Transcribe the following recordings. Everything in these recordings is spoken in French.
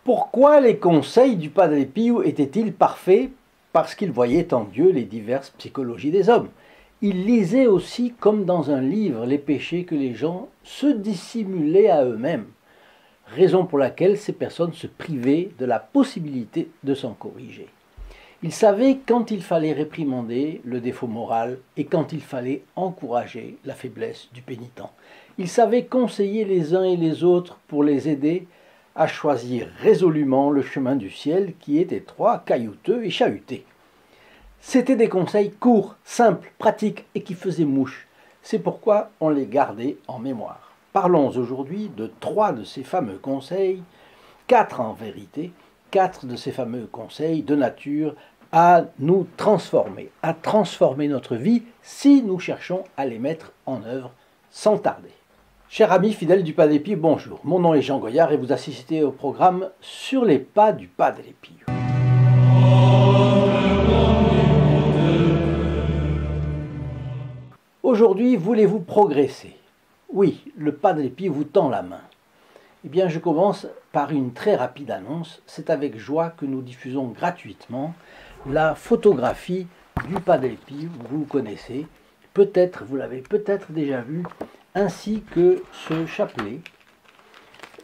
Pourquoi les conseils du Padre Pio étaient-ils parfaits? Parce qu'il voyait en Dieu les diverses psychologies des hommes. Il lisait aussi, comme dans un livre, les péchés que les gens se dissimulaient à eux-mêmes, raison pour laquelle ces personnes se privaient de la possibilité de s'en corriger. Il savait quand il fallait réprimander le défaut moral et quand il fallait encourager la faiblesse du pénitent. Il savait conseiller les uns et les autres pour les aider à choisir résolument le chemin du ciel qui est étroit, caillouteux et chahuté. C'étaient des conseils courts, simples, pratiques et qui faisaient mouche. C'est pourquoi on les gardait en mémoire. Parlons aujourd'hui de 3 de ces fameux conseils, 4 en vérité, 4 de ces fameux conseils de nature à nous transformer, à transformer notre vie si nous cherchons à les mettre en œuvre sans tarder. Chers amis fidèles du Padre Pio, bonjour. Mon nom est Jean Goyard et vous assistez au programme Sur les pas du Padre Pio. Aujourd'hui, voulez-vous progresser? Oui, le Padre Pio vous tend la main. Eh bien, je commence par une très rapide annonce. C'est avec joie que nous diffusons gratuitement la photographie du Padre Pio. Vous le connaissez, peut-être, vous l'avez peut-être déjà vu, ainsi que ce chapelet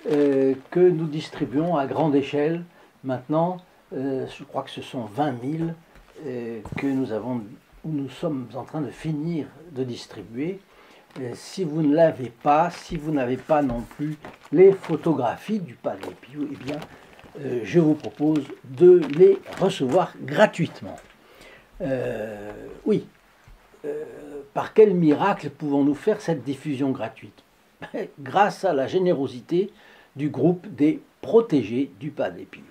que nous distribuons à grande échelle. Maintenant, je crois que ce sont 20 000 que nous sommes en train de finir de distribuer. Si vous ne l'avez pas, si vous n'avez pas non plus les photographies du Padre Pio, eh bien, je vous propose de les recevoir gratuitement. Oui, par quel miracle pouvons-nous faire cette diffusion gratuite? Grâce à la générosité du groupe des protégés du Padre Pio.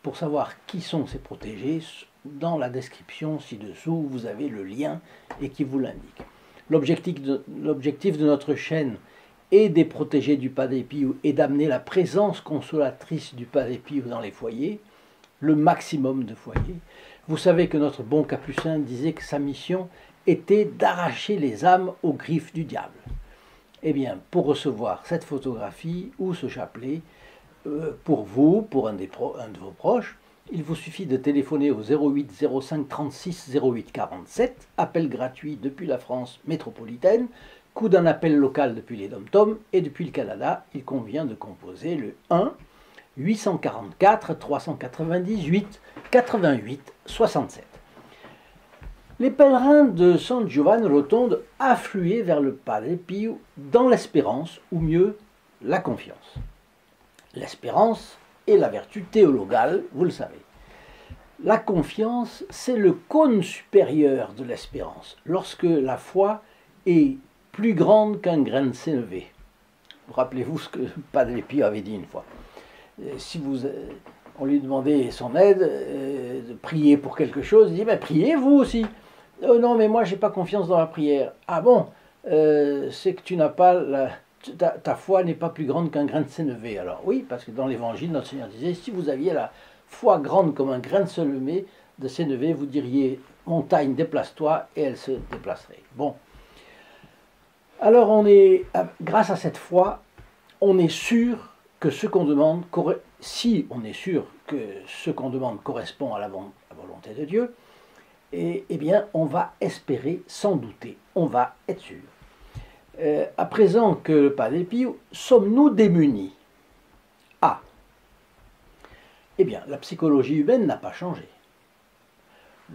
Pour savoir qui sont ces protégés, dans la description ci-dessous, vous avez le lien et qui vous l'indique. L'objectif de notre chaîne et des protégés du Padre Pio est d'amener la présence consolatrice du Padre Pio dans les foyers, le maximum de foyers. Vous savez que notre bon capucin disait que sa mission était d'arracher les âmes aux griffes du diable. Eh bien, pour recevoir cette photographie ou ce chapelet, pour vous, pour un de vos proches, il vous suffit de téléphoner au 08 05 36 08 47, appel gratuit depuis la France métropolitaine, coût d'un appel local depuis les Dom-Tom, et depuis le Canada, il convient de composer le 1 844 398 88 67. Les pèlerins de San Giovanni Rotondo affluaient vers le Padre Pio dans l'espérance, ou mieux, la confiance. L'espérance est la vertu théologale, vous le savez. La confiance, c'est le cône supérieur de l'espérance, lorsque la foi est plus grande qu'un grain de sénévé. Rappelez-vous ce que le Padre Pio avait dit une fois. Si on lui demandait son aide, de prier pour quelque chose, il dit « priez vous aussi ». Non, mais moi, je n'ai pas confiance dans la prière. Ah bon, c'est que tu n'as pas ta foi n'est pas plus grande qu'un grain de sénévé. Alors oui, parce que dans l'Évangile, notre Seigneur disait, si vous aviez la foi grande comme un grain de sénévé, vous diriez, montagne, déplace-toi, et elle se déplacerait. Bon. Alors, grâce à cette foi, on est sûr que ce qu'on demande, si on est sûr que ce qu'on demande correspond à la volonté de Dieu, eh bien, on va espérer sans douter, on va être sûr. À présent que le Padre Pio, sommes-nous démunis? Ah, eh bien, la psychologie humaine n'a pas changé.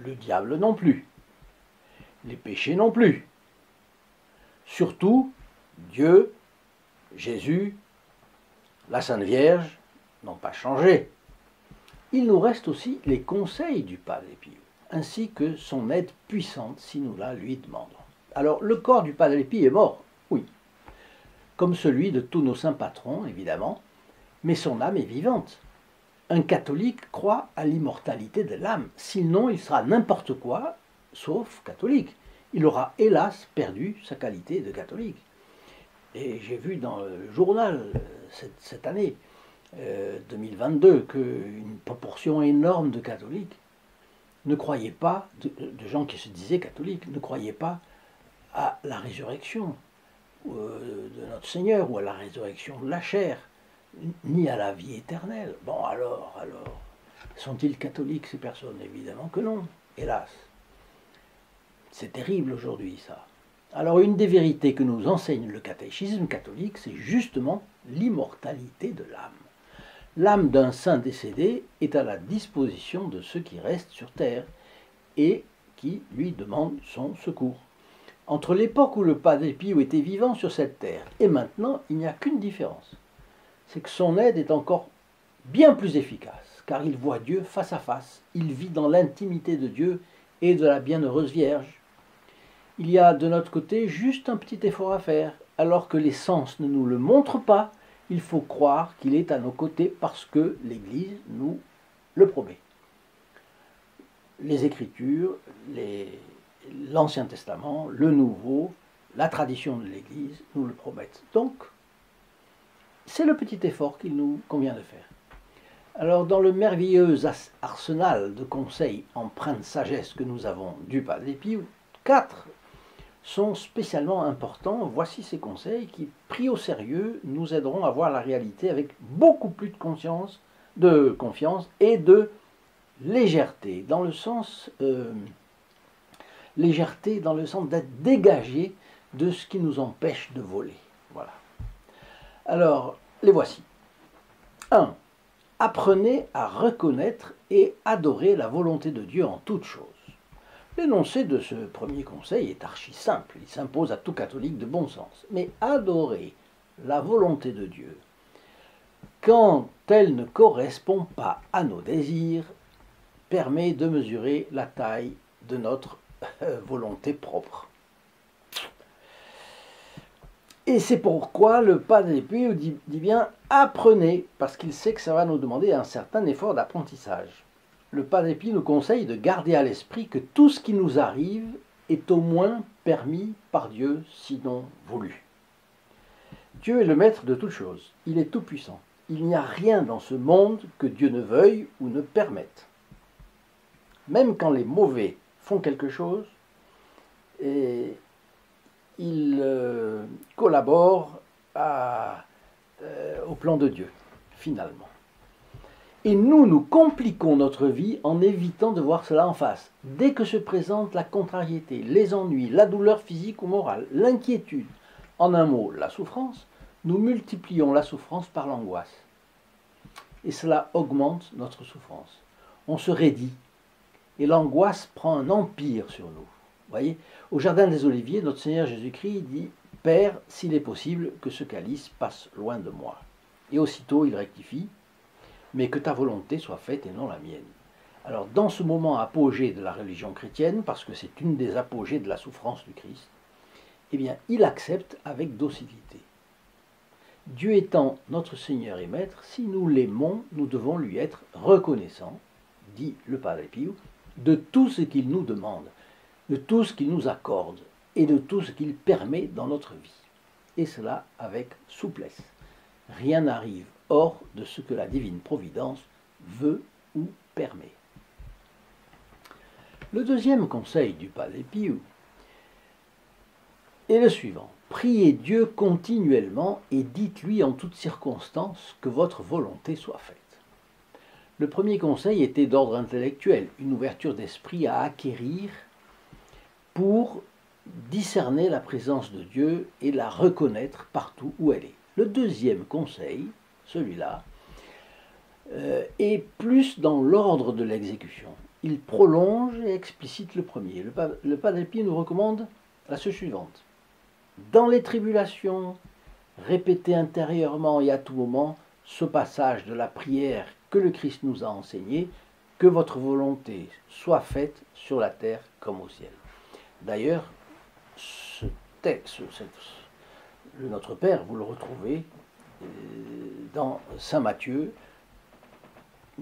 Le diable non plus. Les péchés non plus. Surtout, Dieu, Jésus, la Sainte Vierge n'ont pas changé. Il nous reste aussi les conseils du Padre Pio, ainsi que son aide puissante si nous la lui demandons. Alors, le corps du Padre Pio est mort, oui, comme celui de tous nos saints patrons, évidemment, mais son âme est vivante. Un catholique croit à l'immortalité de l'âme, sinon il sera n'importe quoi, sauf catholique. Il aura hélas perdu sa qualité de catholique. Et j'ai vu dans le journal cette année, 2022, qu'une proportion énorme de catholiques ne croyaient pas, de gens qui se disaient catholiques, ne croyaient pas à la résurrection de notre Seigneur ou à la résurrection de la chair. ni à la vie éternelle. Bon alors, sont-ils catholiques ces personnes? Évidemment que non, hélas. C'est terrible aujourd'hui ça. Alors une des vérités que nous enseigne le catéchisme catholique, c'est justement l'immortalité de l'âme. L'âme d'un saint décédé est à la disposition de ceux qui restent sur terre et qui lui demandent son secours. Entre l'époque où le Padre Pio était vivant sur cette terre et maintenant, il n'y a qu'une différence. C'est que son aide est encore bien plus efficace, car il voit Dieu face à face, il vit dans l'intimité de Dieu et de la bienheureuse Vierge. Il y a de notre côté juste un petit effort à faire, alors que les sens ne nous le montrent pas, il faut croire qu'il est à nos côtés parce que l'Église nous le promet. Les Écritures, l'Ancien Testament, le Nouveau, la tradition de l'Église nous le promettent. Donc, c'est le petit effort qu'il nous convient de faire. Alors, dans le merveilleux arsenal de conseils empreints de sagesse que nous avons du Padre Pio, 4 sont spécialement importants. Voici ces conseils qui, pris au sérieux, nous aideront à voir la réalité avec beaucoup plus de confiance et de légèreté, dans le sens d'être dégagé de ce qui nous empêche de voler. Voilà. Alors, les voici. 1. Apprenez à reconnaître et adorer la volonté de Dieu en toutes choses. L'énoncé de ce premier conseil est archi simple, il s'impose à tout catholique de bon sens. Mais adorer la volonté de Dieu, quand elle ne correspond pas à nos désirs, permet de mesurer la taille de notre volonté propre. Et c'est pourquoi le Padre Pio dit bien « apprenez », parce qu'il sait que ça va nous demander un certain effort d'apprentissage. Le Padre Pio nous conseille de garder à l'esprit que tout ce qui nous arrive est au moins permis par Dieu, sinon voulu. Dieu est le maître de toutes choses, il est tout-puissant. Il n'y a rien dans ce monde que Dieu ne veuille ou ne permette. Même quand les mauvais font quelque chose, et ils collaborent au plan de Dieu, finalement. Et nous compliquons notre vie en évitant de voir cela en face. Dès que se présente la contrariété, les ennuis, la douleur physique ou morale, l'inquiétude, en un mot, la souffrance, nous multiplions la souffrance par l'angoisse. Et cela augmente notre souffrance. On se raidit. Et l'angoisse prend un empire sur nous. Vous voyez, au Jardin des Oliviers, notre Seigneur Jésus-Christ dit « Père, s'il est possible, que ce calice passe loin de moi. » Et aussitôt, il rectifie « Mais que ta volonté soit faite et non la mienne. » Alors, dans ce moment apogée de la religion chrétienne, parce que c'est une des apogées de la souffrance du Christ, eh bien, il accepte avec docilité. Dieu étant notre Seigneur et Maître, si nous l'aimons, nous devons lui être reconnaissants, dit le Padre Pio, de tout ce qu'il nous demande, de tout ce qu'il nous accorde et de tout ce qu'il permet dans notre vie. Et cela avec souplesse. Rien n'arrive hors de ce que la divine providence veut ou permet. Le deuxième conseil du Padre Pio est le suivant. Priez Dieu continuellement et dites-lui en toutes circonstances que votre volonté soit faite. Le premier conseil était d'ordre intellectuel, une ouverture d'esprit à acquérir pour discerner la présence de Dieu et la reconnaître partout où elle est. Le deuxième conseil, celui-là, est plus dans l'ordre de l'exécution. Il prolonge et explicite le premier. Le Padre Pio nous recommande la suivante. Dans les tribulations, répétez intérieurement et à tout moment ce passage de la prière que le Christ nous a enseigné, que votre volonté soit faite sur la terre comme au ciel. D'ailleurs, ce texte, le Notre Père, vous le retrouvez dans Saint Matthieu,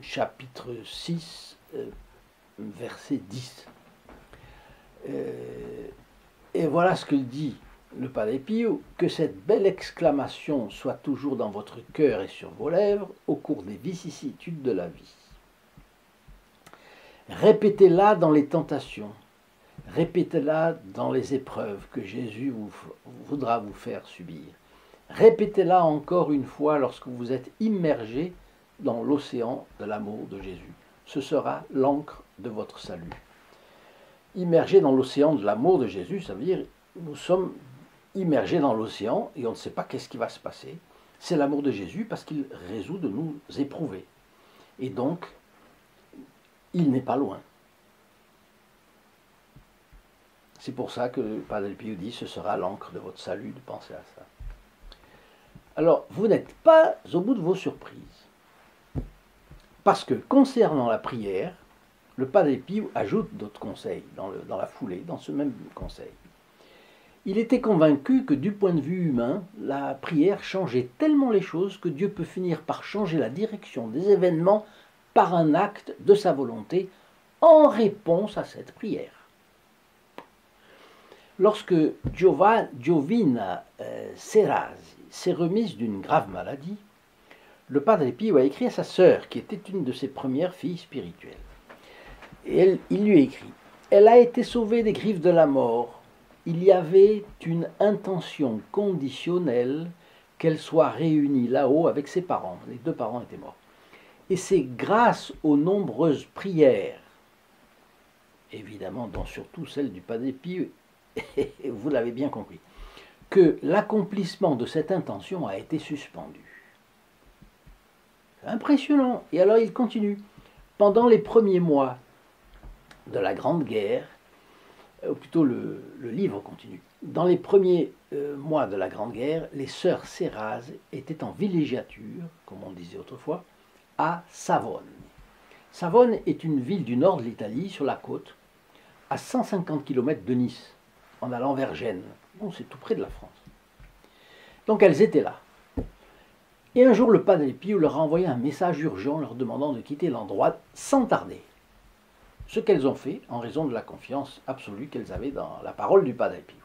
chapitre 6, verset 10. Et voilà ce que dit le Padre Pio, que cette belle exclamation soit toujours dans votre cœur et sur vos lèvres au cours des vicissitudes de la vie. Répétez-la dans les tentations, répétez-la dans les épreuves que Jésus voudra vous faire subir. Répétez-la encore une fois lorsque vous êtes immergé dans l'océan de l'amour de Jésus. Ce sera l'encre de votre salut. Immergé dans l'océan de l'amour de Jésus, ça veut dire nous sommes immergés dans l'océan et on ne sait pas qu'est-ce qui va se passer. C'est l'amour de Jésus parce qu'il résout de nous éprouver. Et donc, il n'est pas loin. C'est pour ça que le Padre Pio dit, ce sera l'encre de votre salut de penser à ça. Alors, vous n'êtes pas au bout de vos surprises. Parce que concernant la prière, le Padre Pio ajoute d'autres conseils dans la foulée, dans ce même conseil. Il était convaincu que du point de vue humain, la prière changeait tellement les choses que Dieu peut finir par changer la direction des événements par un acte de sa volonté en réponse à cette prière. Lorsque Giovanna Serasi s'est remise d'une grave maladie, le Padre Pio a écrit à sa sœur, qui était une de ses premières filles spirituelles. Et il lui a écrit « Elle a été sauvée des griffes de la mort. Il y avait une intention conditionnelle qu'elle soit réunie là-haut avec ses parents. » Les deux parents étaient morts. Et c'est grâce aux nombreuses prières, évidemment, dont surtout celle du Padre Pio, vous l'avez bien compris, que l'accomplissement de cette intention a été suspendu. Impressionnant. Et alors il continue. Pendant les premiers mois de la Grande Guerre, ou plutôt le livre continue, dans les premiers mois de la Grande Guerre, les sœurs Serase étaient en villégiature, comme on disait autrefois, à Savone. Savone est une ville du nord de l'Italie, sur la côte, à 150 km de Nice, en allant vers Gênes. Bon, c'est tout près de la France. Donc elles étaient là. Et un jour, le Padre Pio leur a envoyé un message urgent leur demandant de quitter l'endroit sans tarder. Ce qu'elles ont fait en raison de la confiance absolue qu'elles avaient dans la parole du Padre Pio.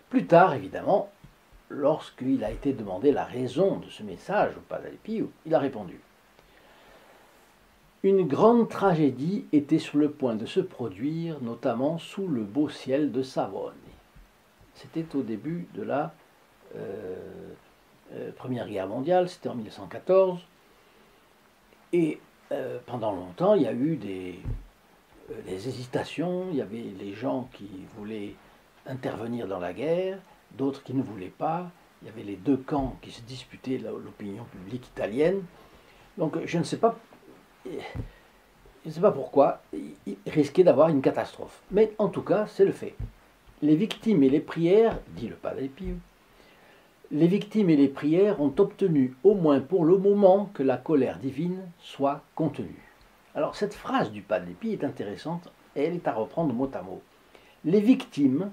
Plus tard, évidemment, lorsqu'il a été demandé la raison de ce message au Padre Pio, il a répondu: une grande tragédie était sur le point de se produire, notamment sous le beau ciel de Savone. C'était au début de la Première Guerre mondiale, c'était en 1914. Et pendant longtemps, il y a eu des hésitations, il y avait les gens qui voulaient intervenir dans la guerre, d'autres qui ne voulaient pas. Il y avait les deux camps qui se disputaient l'opinion publique italienne. Donc je ne sais pas pourquoi il risquait d'avoir une catastrophe. Mais en tout cas, c'est le fait. Les victimes et les prières, dit le Padre Pio, les victimes et les prières ont obtenu, au moins pour le moment, que la colère divine soit contenue. Alors cette phrase du Padre Pio est intéressante et elle est à reprendre mot à mot. Les victimes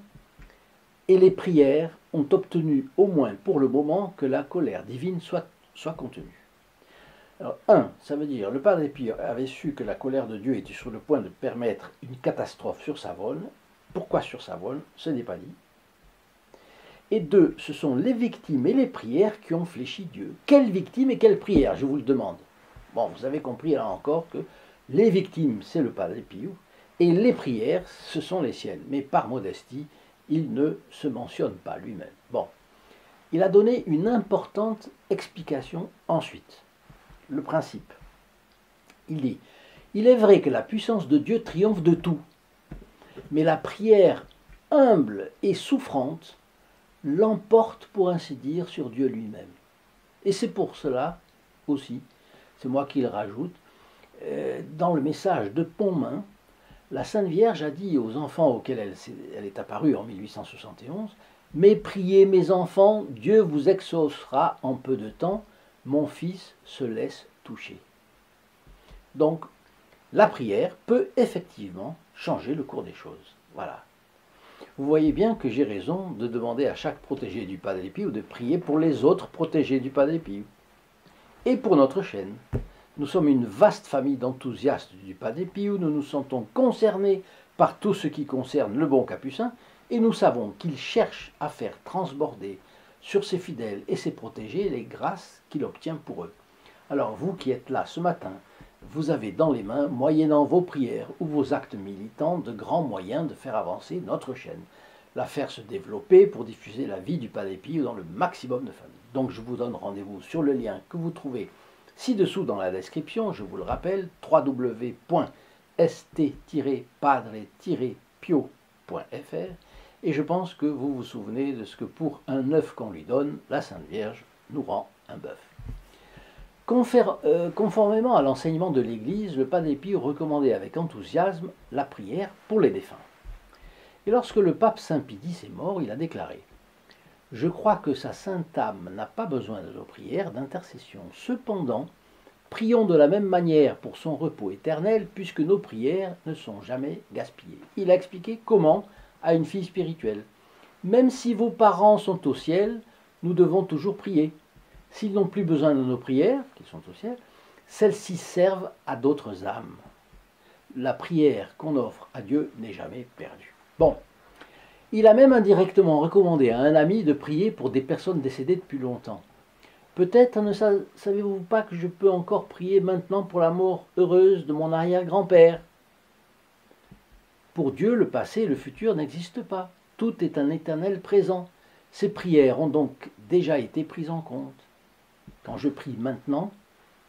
et les prières ont obtenu, au moins pour le moment, que la colère divine soit contenue. Alors, ça veut dire, le Padre Pio avait su que la colère de Dieu était sur le point de permettre une catastrophe sur Savone. Pourquoi sur Savone? Ce n'est pas dit. Et 2, ce sont les victimes et les prières qui ont fléchi Dieu. Quelles victimes et quelles prières, je vous le demande? Bon, vous avez compris là encore que les victimes, c'est le Padre Pio, et les prières, ce sont les siennes. Mais par modestie, il ne se mentionne pas lui-même. Bon, il a donné une importante explication ensuite. Le principe. Il dit, il est vrai que la puissance de Dieu triomphe de tout, mais la prière humble et souffrante l'emporte, pour ainsi dire, sur Dieu lui-même. Et c'est pour cela aussi, c'est moi qui le rajoute, dans le message de Pontmain, la Sainte Vierge a dit aux enfants auxquels elle est apparue en 1871, « Mais priez mes enfants, Dieu vous exaucera en peu de temps, mon fils se laisse toucher. » Donc, la prière peut effectivement changer le cours des choses. Voilà. Vous voyez bien que j'ai raison de demander à chaque protégé du Padre Pio de prier pour les autres protégés du Padre Pio. Et pour notre chaîne. Nous sommes une vaste famille d'enthousiastes du Padre Pio, nous nous sentons concernés par tout ce qui concerne le bon capucin, et nous savons qu'il cherche à faire transborder sur ses fidèles et ses protégés les grâces qu'il obtient pour eux. Alors vous qui êtes là ce matin, vous avez dans les mains, moyennant vos prières ou vos actes militants, de grands moyens de faire avancer notre chaîne. la faire se développer pour diffuser la vie du Padre Pio dans le maximum de familles. Donc je vous donne rendez-vous sur le lien que vous trouvez ci-dessous dans la description, je vous le rappelle, www.st-padre-pio.fr, et je pense que vous vous souvenez de ce que pour un œuf qu'on lui donne, la Sainte Vierge nous rend un bœuf. Conformément à l'enseignement de l'Église, le Padre Pio recommandait avec enthousiasme la prière pour les défunts. Et lorsque le pape Saint Pie X est mort, il a déclaré « Je crois que sa sainte âme n'a pas besoin de nos prières d'intercession. Cependant, prions de la même manière pour son repos éternel, puisque nos prières ne sont jamais gaspillées. » Il a expliqué comment à une fille spirituelle. Même si vos parents sont au ciel, nous devons toujours prier. S'ils n'ont plus besoin de nos prières, qu'ils sont au ciel, celles-ci servent à d'autres âmes. La prière qu'on offre à Dieu n'est jamais perdue. Bon, il a même indirectement recommandé à un ami de prier pour des personnes décédées depuis longtemps. Peut-être ne savez-vous pas que je peux encore prier maintenant pour la mort heureuse de mon arrière-grand-père. Pour Dieu, le passé et le futur n'existent pas. Tout est un éternel présent. Ces prières ont donc déjà été prises en compte. Quand je prie maintenant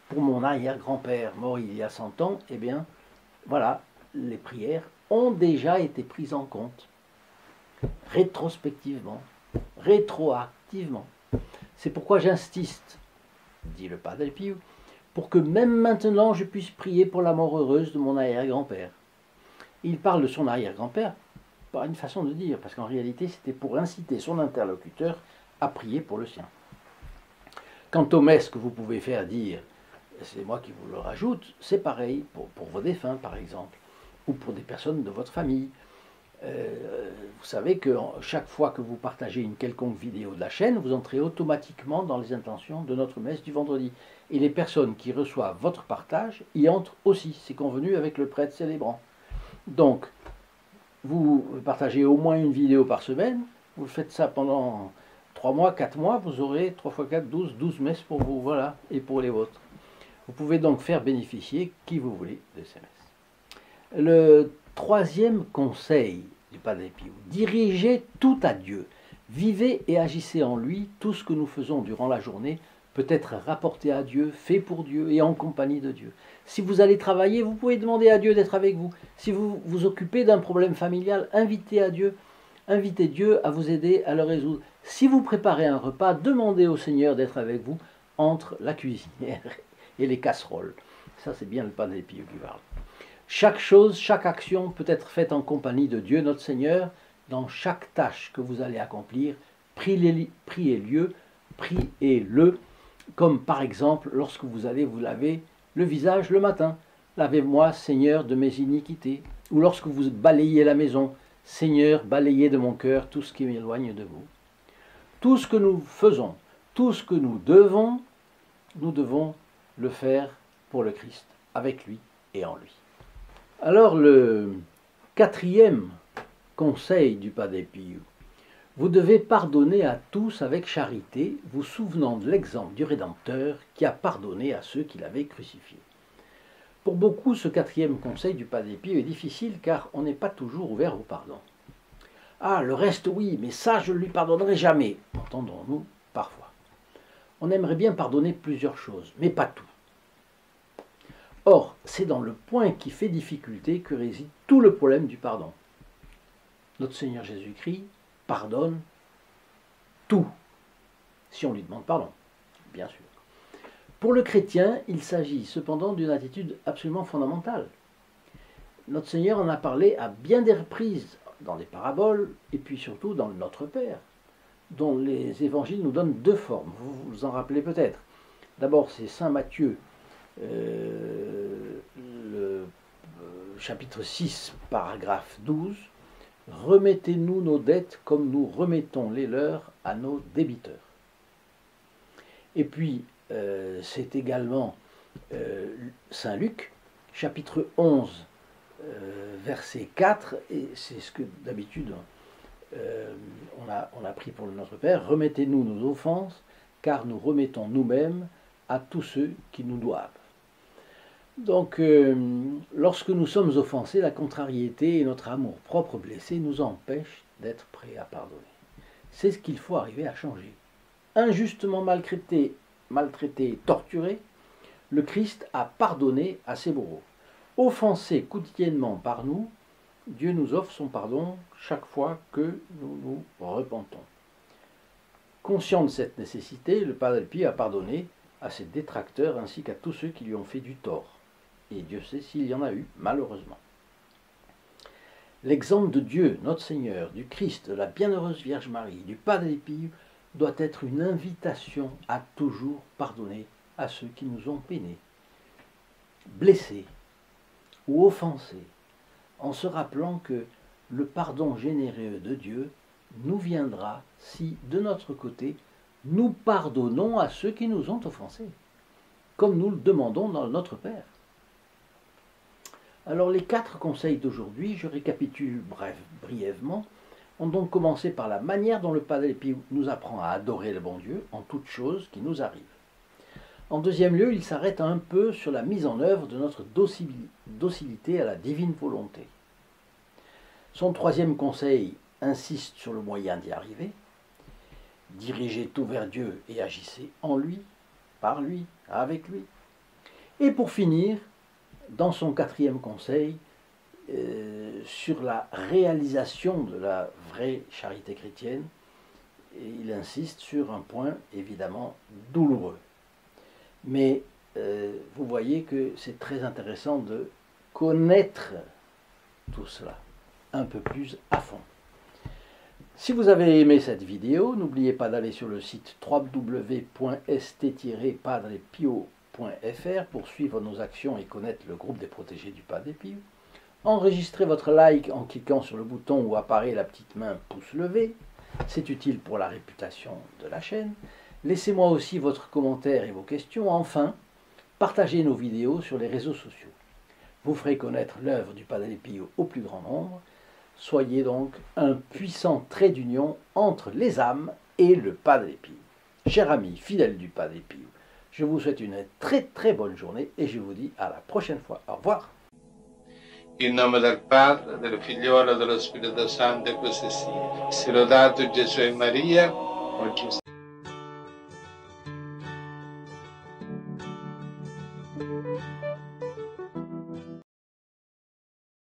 pour mon arrière-grand-père mort il y a 100 ans, eh bien, voilà, les prières ont déjà été prises en compte. Rétrospectivement, rétroactivement. C'est pourquoi j'insiste, dit le Padre Pio, pour que même maintenant je puisse prier pour la mort heureuse de mon arrière-grand-père. Il parle de son arrière-grand-père par une façon de dire, parce qu'en réalité c'était pour inciter son interlocuteur à prier pour le sien. Quant aux messes que vous pouvez faire dire, c'est moi qui vous le rajoute, c'est pareil pour vos défunts par exemple, ou pour des personnes de votre famille. Vous savez que chaque fois que vous partagez une quelconque vidéo de la chaîne, vous entrez automatiquement dans les intentions de notre messe du vendredi. Et les personnes qui reçoivent votre partage y entrent aussi, c'est convenu avec le prêtre célébrant. Donc, vous partagez au moins une vidéo par semaine, vous faites ça pendant 3 mois, 4 mois, vous aurez 3 x 4, 12 messes pour vous, voilà, et pour les vôtres. Vous pouvez donc faire bénéficier qui vous voulez de ces messes. Le troisième conseil du Padre Pio, dirigez tout à Dieu. Vivez et agissez en lui. Tout ce que nous faisons durant la journée peut être rapporté à Dieu, fait pour Dieu et en compagnie de Dieu. Si vous allez travailler, vous pouvez demander à Dieu d'être avec vous. Si vous vous occupez d'un problème familial, invitez Dieu à vous aider à le résoudre. Si vous préparez un repas, demandez au Seigneur d'être avec vous entre la cuisinière et les casseroles. Ça, c'est bien le Padre Pio qui parle. Chaque chose, chaque action peut être faite en compagnie de Dieu notre Seigneur. Dans chaque tâche que vous allez accomplir, priez-le, comme par exemple lorsque vous allez vous laver le visage le matin. Lavez-moi, Seigneur, de mes iniquités. Ou lorsque vous balayez la maison, Seigneur, balayez de mon cœur tout ce qui m'éloigne de vous. Tout ce que nous faisons, tout ce que nous devons le faire pour le Christ, avec lui et en lui. Alors le quatrième conseil du Padre Pio, vous devez pardonner à tous avec charité, vous souvenant de l'exemple du Rédempteur qui a pardonné à ceux qui l'avaient crucifié. Pour beaucoup, ce quatrième conseil du Padre Pio est difficile car on n'est pas toujours ouvert au pardon. Ah, le reste oui, mais ça je ne lui pardonnerai jamais, entendons-nous parfois. On aimerait bien pardonner plusieurs choses, mais pas tout. Or, c'est dans le point qui fait difficulté que réside tout le problème du pardon. Notre Seigneur Jésus-Christ pardonne tout, si on lui demande pardon, bien sûr. Pour le chrétien, il s'agit cependant d'une attitude absolument fondamentale. Notre Seigneur en a parlé à bien des reprises dans des paraboles, et puis surtout dans le Notre Père, dont les évangiles nous donnent deux formes, vous vous en rappelez peut-être. D'abord, c'est Saint Matthieu, le chapitre 6, paragraphe 12, « Remettez-nous nos dettes comme nous remettons les leurs à nos débiteurs. » Et puis, c'est également Saint Luc, chapitre 11, verset 4, et c'est ce que d'habitude on a pris pour notre Père, « Remettez-nous nos offenses, car nous remettons nous-mêmes à tous ceux qui nous doivent. » Donc, lorsque nous sommes offensés, la contrariété et notre amour propre blessé nous empêchent d'être prêt à pardonner. C'est ce qu'il faut arriver à changer. Injustement maltraité, et torturé, le Christ a pardonné à ses bourreaux. Offensé quotidiennement par nous, Dieu nous offre son pardon chaque fois que nous nous repentons. Conscient de cette nécessité, le Padre Pio a pardonné à ses détracteurs ainsi qu'à tous ceux qui lui ont fait du tort. Et Dieu sait s'il y en a eu, malheureusement. L'exemple de Dieu, notre Seigneur, du Christ, de la bienheureuse Vierge Marie, du Padre Pio, doit être une invitation à toujours pardonner à ceux qui nous ont peinés, blessés ou offensés, en se rappelant que le pardon généreux de Dieu nous viendra si, de notre côté, nous pardonnons à ceux qui nous ont offensés, comme nous le demandons dans notre Père. Alors les 4 conseils d'aujourd'hui, je récapitule brièvement, ont donc commencé par la manière dont le Padre Pio nous apprend à adorer le bon Dieu en toutes choses qui nous arrivent. En deuxième lieu, il s'arrête un peu sur la mise en œuvre de notre docilité à la divine volonté. Son troisième conseil insiste sur le moyen d'y arriver. Dirigez tout vers Dieu et agissez en lui, par lui, avec lui. Et pour finir, dans son quatrième conseil, sur la réalisation de la vraie charité chrétienne, il insiste sur un point évidemment douloureux. Mais vous voyez que c'est très intéressant de connaître tout cela un peu plus à fond. Si vous avez aimé cette vidéo, n'oubliez pas d'aller sur le site www.st-padrepio.fr pour suivre nos actions et connaître le groupe des protégés du Padre Pio. Enregistrez votre like en cliquant sur le bouton où apparaît la petite main pouce levé. C'est utile pour la réputation de la chaîne. Laissez-moi aussi votre commentaire et vos questions. Enfin, partagez nos vidéos sur les réseaux sociaux. Vous ferez connaître l'œuvre du Padre Pio au plus grand nombre. Soyez donc un puissant trait d'union entre les âmes et le Padre Pio. Chers amis fidèles du Padre Pio, je vous souhaite une très bonne journée et je vous dis à la prochaine fois. Au revoir. In nome del Padre, del Figliolo e dello Spirito Santo, e così sia. Sia lodato Gesù e Maria, oggi